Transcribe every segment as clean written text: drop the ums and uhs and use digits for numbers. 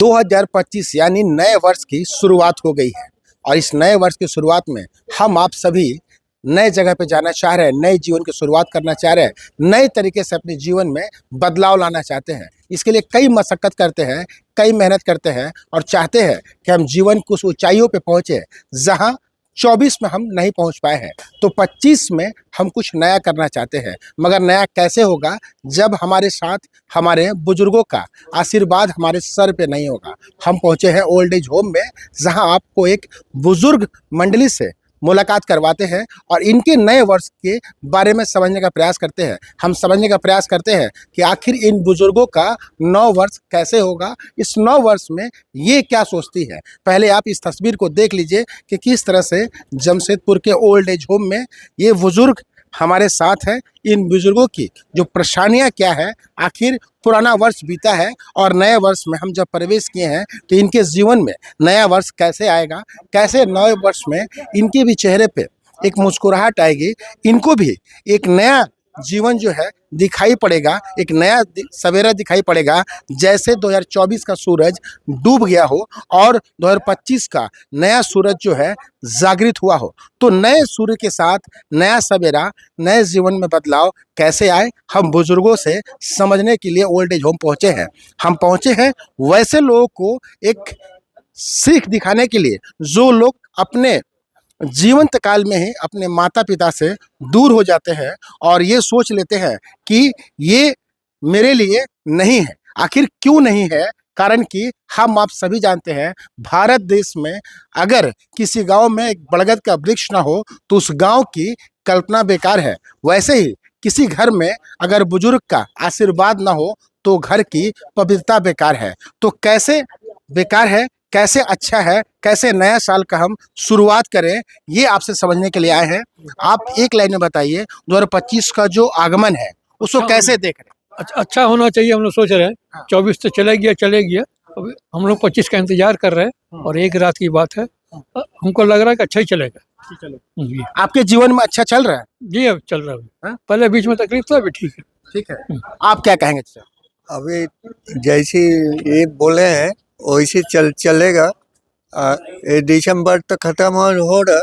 2025 यानी नए वर्ष की शुरुआत हो गई है और इस नए वर्ष की शुरुआत में हम आप सभी नए जगह पे जाना चाह रहे हैं, नए जीवन की शुरुआत करना चाह रहे हैं, नए तरीके से अपने जीवन में बदलाव लाना चाहते हैं। इसके लिए कई मशक्कत करते हैं, कई मेहनत करते हैं और चाहते हैं कि हम जीवन की उस ऊंचाइयों पे पहुंचे जहां 24 में हम नहीं पहुंच पाए हैं। तो 25 में हम कुछ नया करना चाहते हैं, मगर नया कैसे होगा जब हमारे साथ हमारे बुजुर्गों का आशीर्वाद हमारे सर पे नहीं होगा। हम पहुंचे हैं ओल्ड एज होम में, जहां आपको एक बुजुर्ग मंडली से मुलाकात करवाते हैं और इनके नए वर्ष के बारे में समझने का प्रयास करते हैं। हम समझने का प्रयास करते हैं कि आखिर इन बुजुर्गों का नव वर्ष कैसे होगा, इस नव वर्ष में ये क्या सोचती है। पहले आप इस तस्वीर को देख लीजिए कि किस तरह से जमशेदपुर के ओल्ड एज होम में ये बुजुर्ग हमारे साथ हैं। इन बुजुर्गों की जो परेशानियां क्या है, आखिर पुराना वर्ष बीता है और नए वर्ष में हम जब प्रवेश किए हैं तो इनके जीवन में नया वर्ष कैसे आएगा, कैसे नए वर्ष में इनके भी चेहरे पे एक मुस्कुराहट आएगी, इनको भी एक नया जीवन जो है दिखाई पड़ेगा, एक नया सवेरा दिखाई पड़ेगा। जैसे 2024 का सूरज डूब गया हो और 2025 का नया सूरज जो है जागृत हुआ हो, तो नए सूर्य के साथ नया सवेरा, नए जीवन में बदलाव कैसे आए, हम बुजुर्गों से समझने के लिए ओल्ड एज होम पहुंचे हैं। हम पहुंचे हैं वैसे लोगों को एक सीख दिखाने के लिए जो लोग अपने जीवंत काल में ही अपने माता पिता से दूर हो जाते हैं और ये सोच लेते हैं कि ये मेरे लिए नहीं है। आखिर क्यों नहीं है? कारण कि हम आप सभी जानते हैं, भारत देश में अगर किसी गांव में एक बरगद का वृक्ष ना हो तो उस गांव की कल्पना बेकार है। वैसे ही किसी घर में अगर बुजुर्ग का आशीर्वाद ना हो तो घर की पवित्रता बेकार है। तो कैसे बेकार है, कैसे अच्छा है, कैसे नया साल का हम शुरुआत करें, ये आपसे समझने के लिए आए हैं। आप एक लाइन में बताइए 2025 का जो आगमन है उसको कैसे देख रहे हैं? अच्छा होना चाहिए, हम लोग सोच रहे हैं। हाँ। 24 तो चले गया। अभी हम लोग 25 का इंतजार कर रहे हैं और एक रात की बात है। हमको लग रहा है कि अच्छा ही चलेगा। जी आपके जीवन में अच्छा चल रहा है? जी, अब चल रहा है। हाँ? पहले बीच में तकलीफ था, अभी ठीक है। ठीक है, आप क्या कहेंगे सर? अभी जैसे ये बोले हैं वैसे चलेगा। ये दिसंबर तो खत्म हो रहा,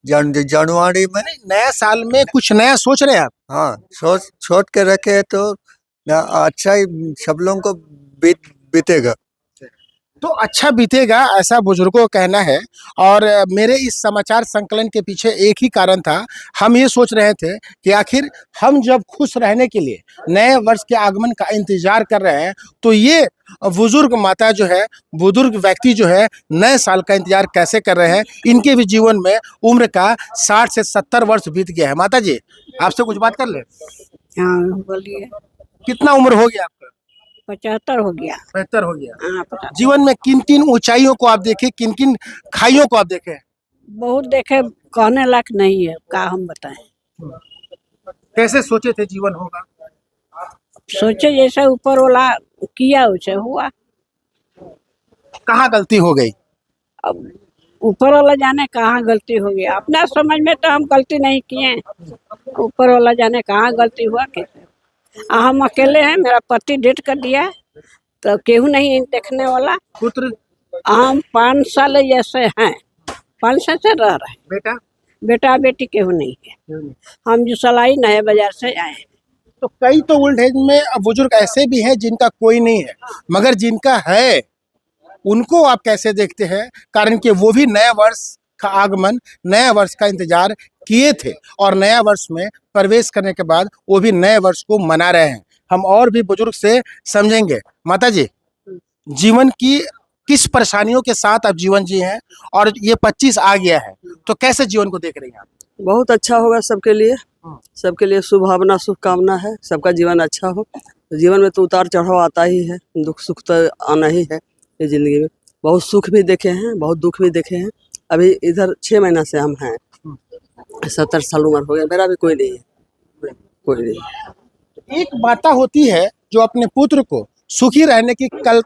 जनवरी में। नया साल में कुछ नया सोच रहे हैं आप? हाँ, सोच के रखे तो अच्छा ही सब लोगों को बीतेगा। तो अच्छा बीतेगा, ऐसा बुजुर्गों का कहना है। और मेरे इस समाचार संकलन के पीछे एक ही कारण था। हम ये सोच रहे थे कि आखिर हम जब खुश रहने के लिए नए वर्ष के आगमन का इंतजार कर रहे हैं तो ये बुजुर्ग माता जो है, बुजुर्ग व्यक्ति जो है, नए साल का इंतजार कैसे कर रहे हैं। इनके भी जीवन में उम्र का 60 से 70 वर्ष बीत गया है। माता जी, आपसे कुछ बात कर ले। हाँ बोलिए। कितना उम्र हो गया आपका? 75 हो गया। 75 हो गया। हाँ 75। जीवन में किन किन ऊंचाइयों को आप देखे, किन किन खाइयों को आप देखे? बहुत देखे, कहने लायक नहीं है, का हम बताएं। कैसे सोचे थे जीवन होगा? सोचे जैसे ऊपर वाला किया वैसे हुआ। कहाँ गलती हो गई? अब ऊपर वाला जाने कहाँ गलती हो गई। अपना समझ में तो हम गलती नहीं किए, ऊपर वाला जाने कहाँ गलती हुआ। कैसे हम अकेले हैं, मेरा पति डेट कर दिया तो केहू नहीं देखने वाला। पुत्र? हम 5 साल जैसे हैं, 5 साल से रह रहे हैं। बेटा? बेटा बेटी केहू नहीं है। हम जो सलाई नए बाजार से आए हैं। तो कई तो ओल्ड एज में बुजुर्ग ऐसे भी हैं जिनका कोई नहीं है, मगर जिनका है उनको आप कैसे देखते हैं? कारण कि वो भी नए वर्ष का आगमन, नए वर्ष का इंतजार किए थे और नया वर्ष में प्रवेश करने के बाद वो भी नए वर्ष को मना रहे हैं। हम और भी बुजुर्ग से समझेंगे। माता जी, जीवन की किस परेशानियों के साथ आप जीवन जी हैं और ये 25 आ गया है, तो कैसे जीवन को देख रही हैं आप? बहुत अच्छा होगा सबके लिए शुभ भावना, शुभकामना है सबका जीवन अच्छा हो। जीवन में तो उतार चढ़ाव आता ही है, दुख सुख तो आना ही है ये जिंदगी में। बहुत सुख भी देखे हैं, बहुत दुख भी देखे हैं। अभी इधर 6 महीना से हम हैं, 70 साल उम्र हो गया, मेरा भी कोई नहीं है, कोई नहीं। एक माता होती है जो अपने पुत्र को सुखी रहने की कल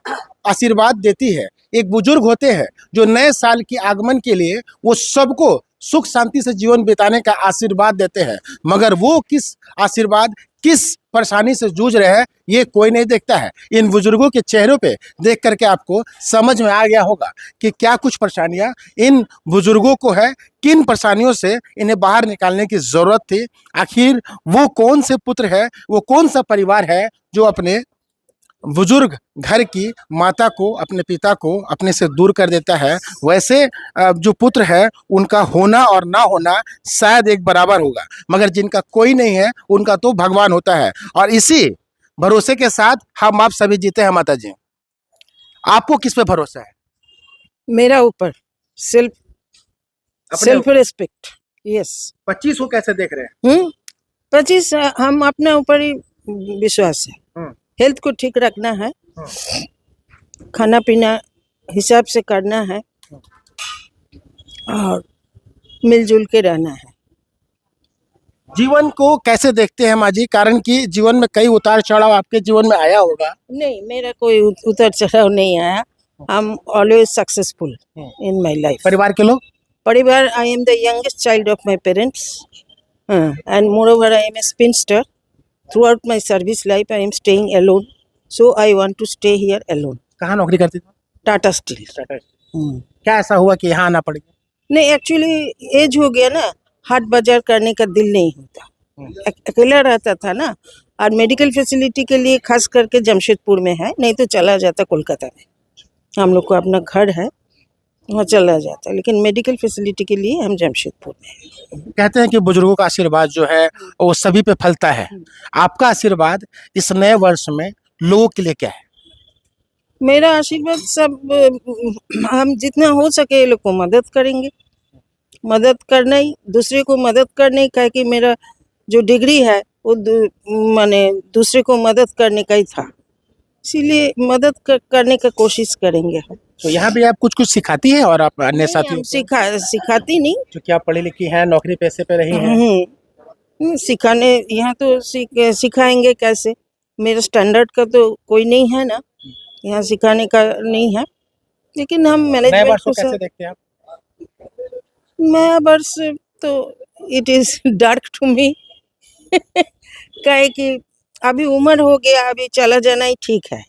आशीर्वाद देती है। एक बुजुर्ग होते हैं जो नए साल के आगमन के लिए वो सबको सुख शांति से जीवन बिताने का आशीर्वाद देते हैं, मगर वो किस आशीर्वाद किस परेशानी से जूझ रहे हैं ये कोई नहीं देखता है। इन बुजुर्गों के चेहरों पे देख करके आपको समझ में आ गया होगा कि क्या कुछ परेशानियां इन बुजुर्गों को है, किन परेशानियों से इन्हें बाहर निकालने की जरूरत थी। आखिर वो कौन से पुत्र है, वो कौन सा परिवार है जो अपने बुजुर्ग घर की माता को, अपने पिता को अपने से दूर कर देता है। वैसे जो पुत्र है उनका होना और ना होना शायद एक बराबर होगा, मगर जिनका कोई नहीं है उनका तो भगवान होता है। और इसी भरोसे के साथ हम आप सभी जीते हैं। माता जी, आपको किस पे भरोसा है? मेरा ऊपर सेल्फ अपने सेल्फ रिस्पेक्ट। यस। 25 को कैसे देख रहे हैं? 25 हम अपने ऊपर ही विश्वास है। हेल्थ को ठीक रखना है, खाना पीना हिसाब से करना है और मिलजुल के रहना है। जीवन को कैसे देखते हैं माँ जी? कारण कि जीवन में कई उतार चढ़ाव आपके जीवन में आया होगा। नहीं, मेरा कोई उतार चढ़ाव नहीं आया। I'm always successful in my life. परिवार के लोग? परिवार, I am the youngest child of my parents, and moreover I am a spinster. Throughout my service life, I am staying alone, so I want to stay here alone. कहाँ नौकरी करते थे? Tata Steel. क्या ऐसा हुआ कि यहाँ आना पड़ गया? नहीं, एक्चुअली एज हो गया ना, हाट बाजार करने का दिल नहीं होता। अकेला रहता था ना, और मेडिकल फैसिलिटी के लिए खास करके जमशेदपुर में है, नहीं तो चला जाता कोलकाता में। हम लोग को अपना घर है, वहाँ चला जाता, लेकिन मेडिकल फैसिलिटी के लिए हम जमशेदपुर में हैं। कहते हैं कि बुजुर्गों का आशीर्वाद जो है वो सभी पे फलता है। आपका आशीर्वाद इस नए वर्ष में लोगों के लिए क्या है? मेरा आशीर्वाद सब हम जितना हो सके ये लोग को मदद करेंगे। मदद करना ही, दूसरे को मदद करना ही, क्या कि मेरा जो डिग्री है वो माने दूसरे को मदद करने का ही था, इसीलिए मदद करने का कोशिश करेंगे हम। तो यहाँ भी आप कुछ कुछ सिखाती हैं और आप अन्य नहीं, साथियों हम को? सिखाती नहीं। जो कि आप पढ़ी लिखी हैं, नौकरी पैसे पे रही हैं। सिखाने यहाँ तो सिखाएंगे कैसे? मेरा स्टैंडर्ड का तो कोई नहीं है ना, यहाँ सिखाने का नहीं है, लेकिन हम नए मैनेजमेंट वर्ष को को कैसे देखते हैं आप? नया वर्ष तो it is dark to me. काहे कि अभी उम्र हो गया, अभी चला जाना ही ठीक है,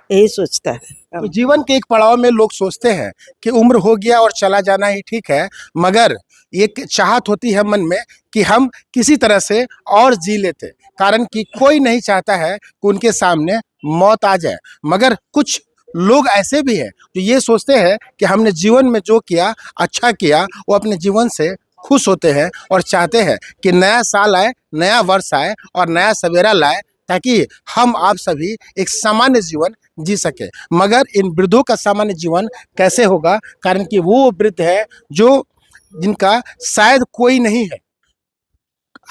यही सोचता है। तो जीवन के एक पड़ाव में लोग सोचते हैं कि उम्र हो गया और चला जाना ही ठीक है, मगर एक चाहत होती है मन में कि हम किसी तरह से और जी लेते, कारण कि कोई नहीं चाहता है कि उनके सामने मौत आ जाए। मगर कुछ लोग ऐसे भी हैं जो ये सोचते हैं कि हमने जीवन में जो किया, अच्छा किया, वो अपने जीवन से खुश होते हैं और चाहते हैं कि नया साल आए, नया वर्ष आए और नया सवेरा लाए, ताकि हम आप सभी एक सामान्य जीवन जी सके। मगर इन वृद्धों का सामान्य जीवन कैसे होगा? कारण कि वो वृद्ध है जो जिनका शायद कोई नहीं है।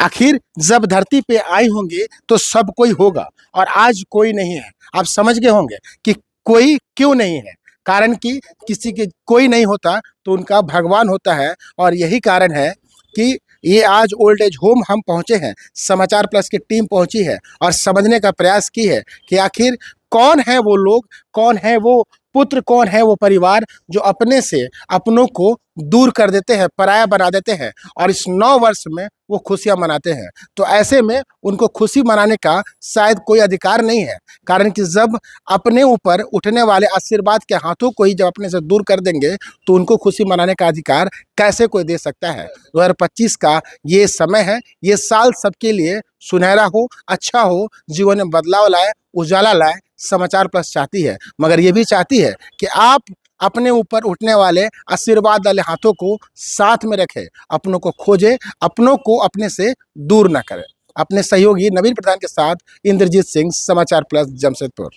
आखिर जब धरती पे आई होंगे तो सब कोई होगा, और आज कोई नहीं है। आप समझ गए होंगे कि कोई क्यों नहीं है, कारण कि किसी के कोई नहीं होता तो उनका भगवान होता है। और यही कारण है कि ये आज ओल्ड एज होम हम पहुंचे हैं, समाचार प्लस की टीम पहुंची है और समझने का प्रयास की है कि आखिर कौन है वो लोग, कौन है वो पुत्र, कौन है वो परिवार जो अपने से अपनों को दूर कर देते हैं, पराया बना देते हैं, और इस 9 वर्ष में वो खुशियां मनाते हैं। तो ऐसे में उनको खुशी मनाने का शायद कोई अधिकार नहीं है, कारण कि जब अपने ऊपर उठने वाले आशीर्वाद के हाथों को ही जब अपने से दूर कर देंगे तो उनको खुशी मनाने का अधिकार कैसे कोई दे सकता है। 2025 का ये समय है, ये साल सबके लिए सुनहरा हो, अच्छा हो, जीवन में बदलाव लाए, उजाला लाए। समाचार प्लस चाहती है, मगर ये भी चाहती है कि आप अपने ऊपर उठने वाले आशीर्वाद वाले हाथों को साथ में रखें, अपनों को खोजें, अपनों को अपने से दूर न करें। अपने सहयोगी नवीन प्रधान के साथ इंद्रजीत सिंह, समाचार प्लस, जमशेदपुर।